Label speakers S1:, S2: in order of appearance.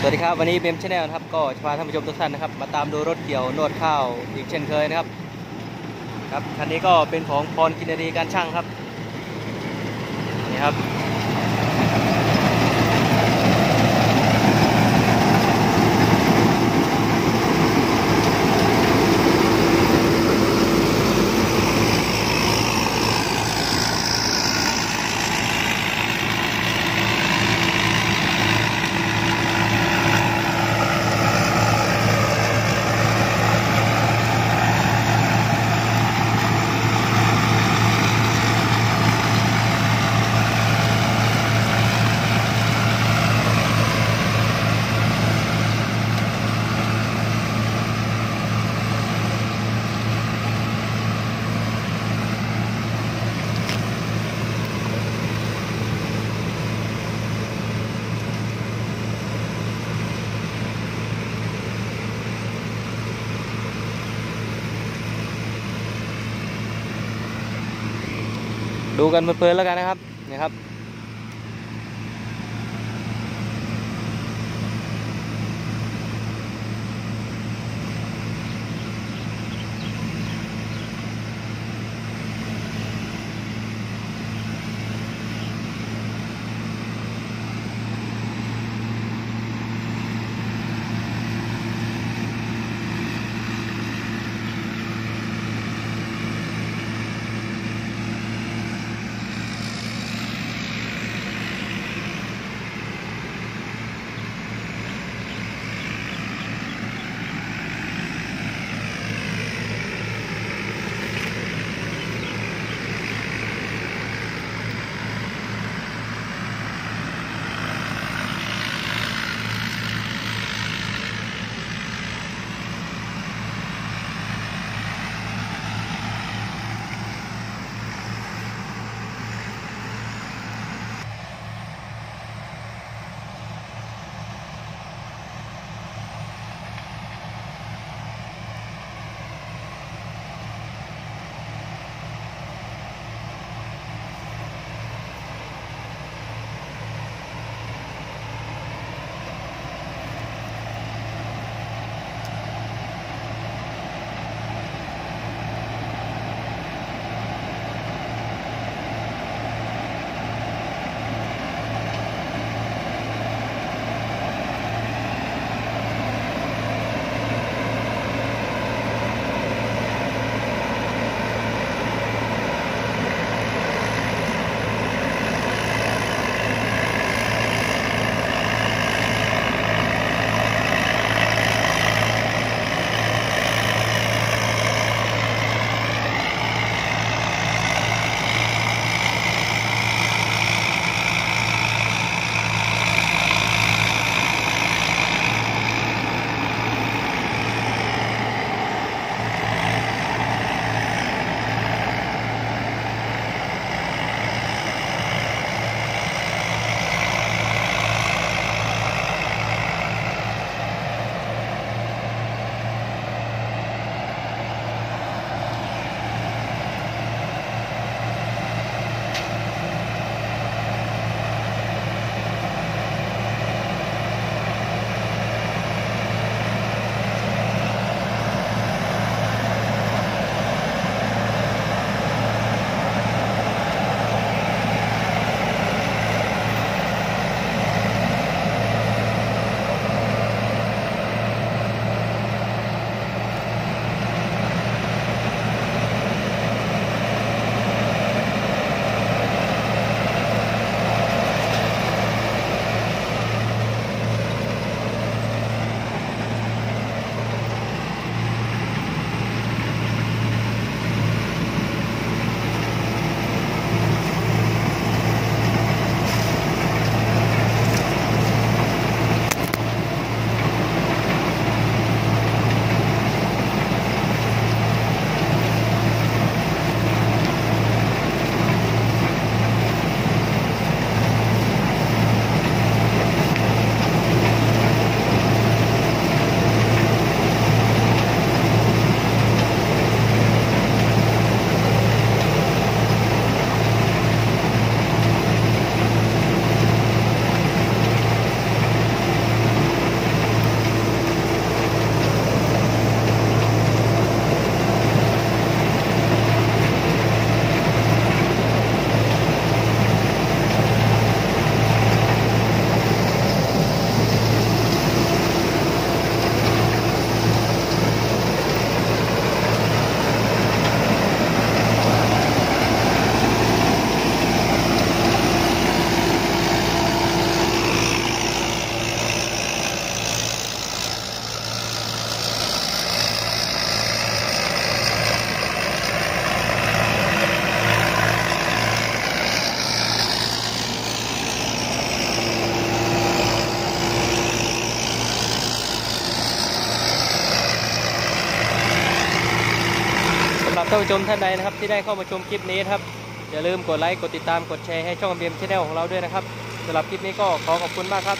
S1: วัสดีครับวันนี้เบมชาแนลนะครับก็จะพาท่านผู้ชมทุกท่านนะครับมาตามดูรถเกี่ยวนวดข้าวอีกเช่นเคยนะครับคันนี้ก็เป็นของพรกินรีการช่างครับนี่ครับดูกันเพลินๆแล้วกันนะครับนี่ครับ ท่านผู้ชมท่านใดนะครับที่ได้เข้ามาชมคลิปนี้นะครับอย่าลืมกดไลค์กดติดตามกดแชร์ให้ช่อง BM Channel ของเราด้วยนะครับสำหรับคลิปนี้ก็ขอขอบคุณมากครับ